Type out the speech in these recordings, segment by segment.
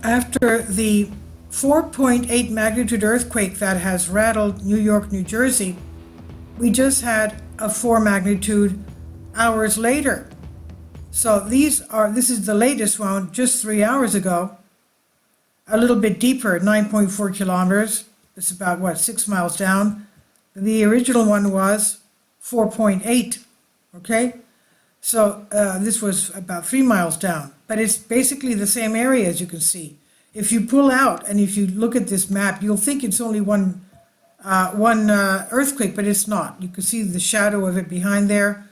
After the 4.8 magnitude earthquake that has rattled New York, New Jersey, we just had a 4 magnitude hours later. So this is the latest one, just 3 hours ago. A little bit deeper, 9.4 kilometers. It's about, what, 6 miles down. The original one was 4.8, okay? So this was about 3 miles down. But it's basically the same area, as you can see. If you pull out and if you look at this map, you'll think it's only one earthquake, but it's not. You can see the shadow of it behind there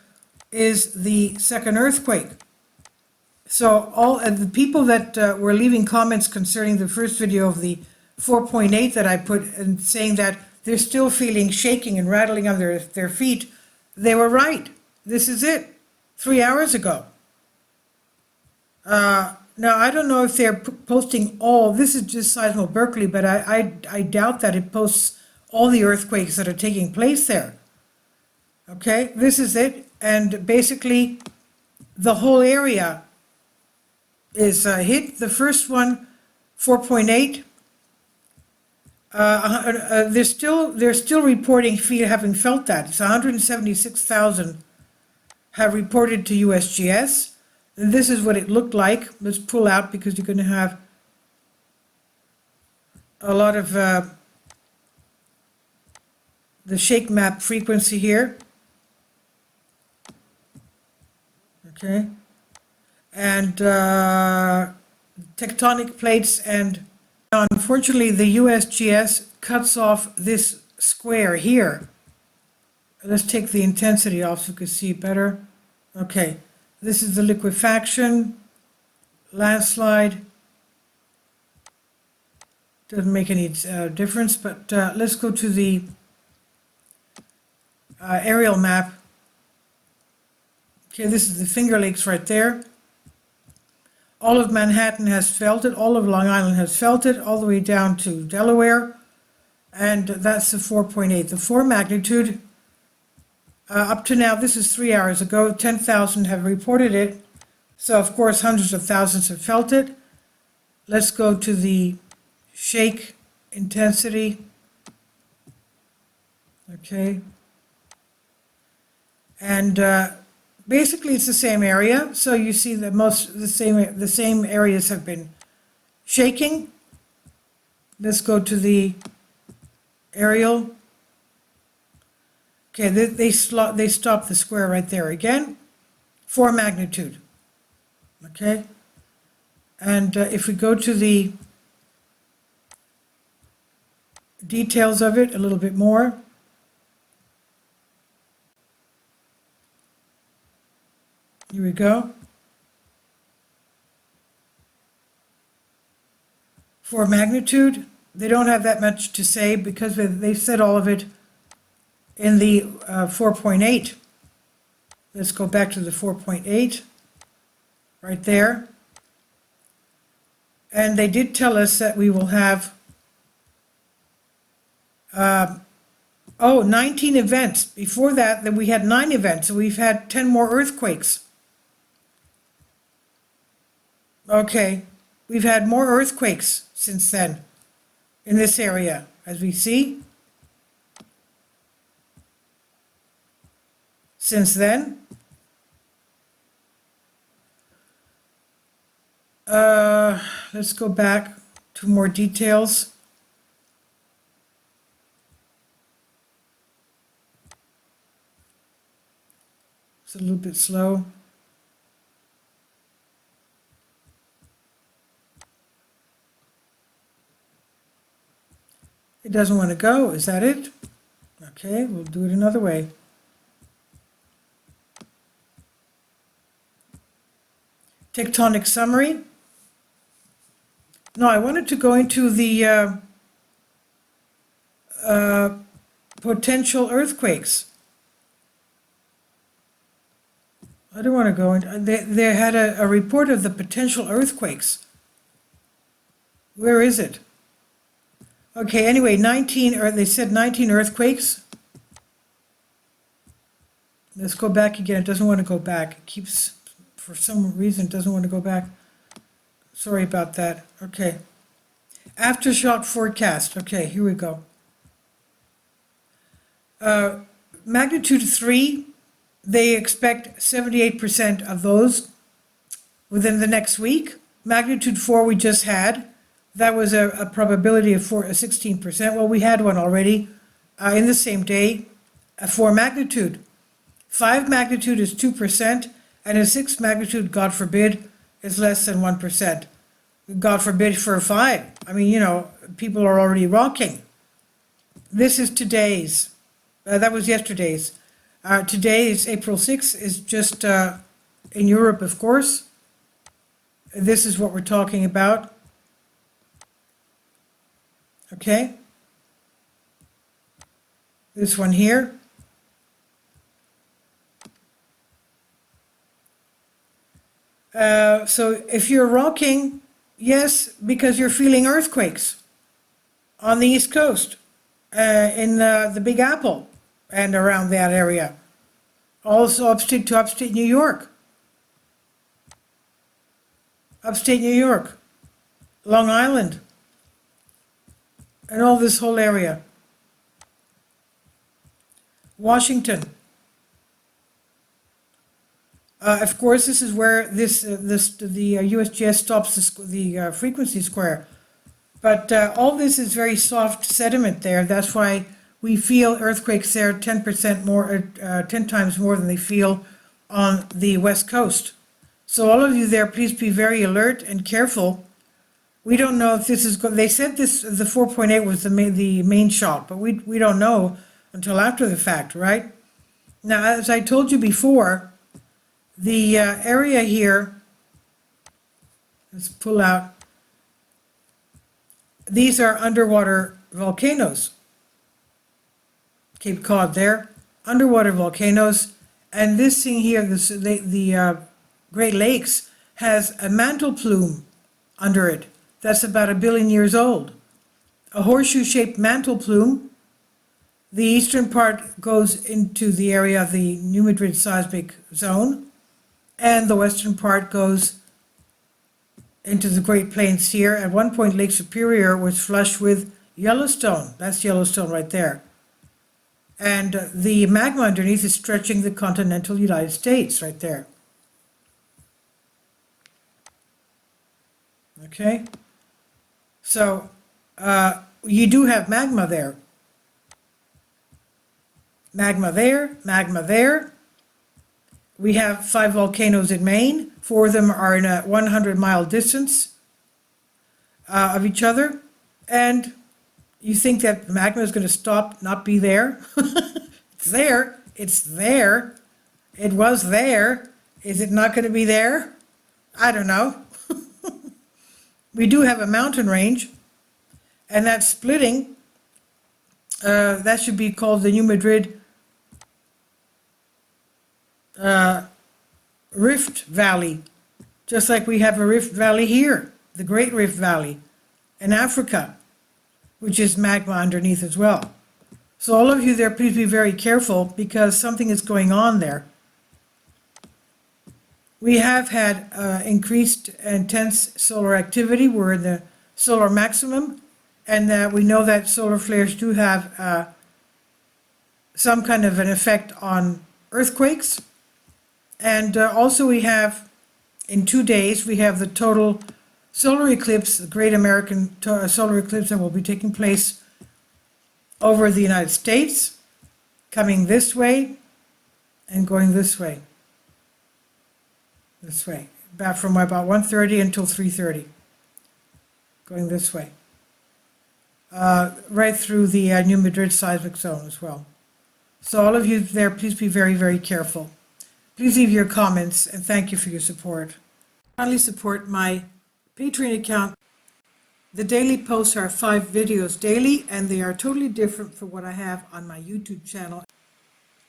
is the second earthquake. So all the people that were leaving comments concerning the first video of the 4.8 that I put and saying that they're still feeling shaking and rattling on their feet, they were right. This is it, 3 hours ago. Now, I don't know if they're posting all, this is just Seismo Berkeley, but I doubt that it posts all the earthquakes that are taking place there. Okay, this is it. And basically, the whole area is hit. The first one, 4.8. They're still reporting having felt that. It's 176,000 have reported to USGS. And this is what it looked like. Let's pull out because you're going to have a lot of the shake map frequency here. Okay. And tectonic plates, and unfortunately the USGS cuts off this square here. Let's take the intensity off so you can see better. Okay, this is the liquefaction, landslide. Doesn't make any difference, but let's go to the aerial map. Okay, this is the Finger Lakes right there. All of Manhattan has felt it, all of Long Island has felt it, all the way down to Delaware. And that's the 4.8. The 4 magnitude, up to now, this is 3 hours ago, 10,000 have reported it. So, of course, hundreds of thousands have felt it. Let's go to the shake intensity. Okay. And basically, it's the same area. So you see that the same areas have been shaking. Let's go to the aerial. Okay, they stop the square right there again. 4 magnitude. Okay, and if we go to the details of it a little bit more. Here we go. 4 magnitude. They don't have that much to say because they've said all of it in the 4.8. Let's go back to the 4.8 right there. And they did tell us that we will have 19 events. Before that, then we had 9 events, so we've had 10 more earthquakes. Okay, we've had more earthquakes since then in this area, as we see. Since then, let's go back to more details. It's a little bit slow. It doesn't want to go, is that it? Okay, we'll do it another way. Tectonic summary. No, I wanted to go into the potential earthquakes. I don't want to go into, they had a report of the potential earthquakes. Where is it? Okay, anyway, 19, or they said 19 earthquakes. Let's go back again. It doesn't want to go back. It keeps, for some reason, it doesn't want to go back. Sorry about that. Okay. Aftershock forecast. Okay, here we go. Magnitude 3, they expect 78% of those within the next week. Magnitude 4 we just had. That was a probability of 16%. Well, we had one already in the same day, a 4 magnitude. 5 magnitude is 2%, and a 6 magnitude, God forbid, is less than 1%. God forbid for a 5. I mean, you know, people are already rocking. This is today's. That was yesterday's. Today's, April 6th, is just in Europe, of course. This is what we're talking about. Okay? This one here. So if you're rocking, yes, because you're feeling earthquakes on the East Coast, in the Big Apple and around that area. Also upstate New York. Upstate New York, Long Island, and all this whole area. Washington. Of course, this is where the USGS stops the frequency square. But all this is very soft sediment there. That's why we feel earthquakes there 10% more, 10 times more than they feel on the West Coast. So all of you there, please be very alert and careful. We don't know if this is they said this, the 4.8 was the main shock, but we don't know until after the fact, right? Now, as I told you before, the area here, let's pull out, these are underwater volcanoes. Cape Cod there, underwater volcanoes, and this thing here, the Great Lakes, has a mantle plume under it that's about 1 billion years old. A horseshoe-shaped mantle plume. The eastern part goes into the area of the New Madrid seismic zone, and the western part goes into the Great Plains here. At one point, Lake Superior was flush with Yellowstone. That's Yellowstone right there. And the magma underneath is stretching the continental United States right there. Okay? So, you do have magma there. Magma there, magma there. We have 5 volcanoes in Maine. 4 of them are in a 100-mile distance of each other. And you think that magma is going to stop, not be there? It's there. It's there. It was there. Is it not going to be there? I don't know. We do have a mountain range, and that's splitting. That should be called the New Madrid Rift Valley, just like we have a Rift Valley here, the Great Rift Valley in Africa, which is magma underneath as well. So all of you there, please be very careful because something is going on there. We have had increased intense solar activity. We're in the solar maximum, and we know that solar flares do have some kind of an effect on earthquakes. And also we have, in 2 days, we have the total solar eclipse, the Great American Solar Eclipse that will be taking place over the United States, coming this way and going this way. This way, from about 1:30 until 3:30, going this way. Right through the New Madrid seismic zone as well. So all of you there, please be very, very careful. Please leave your comments, and thank you for your support. Kindly support my Patreon account. The daily posts are 5 videos daily, and they are totally different from what I have on my YouTube channel.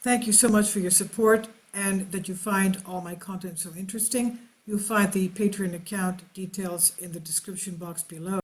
Thank you so much for your support, and that you find all my content so interesting. You'll find the Patreon account details in the description box below.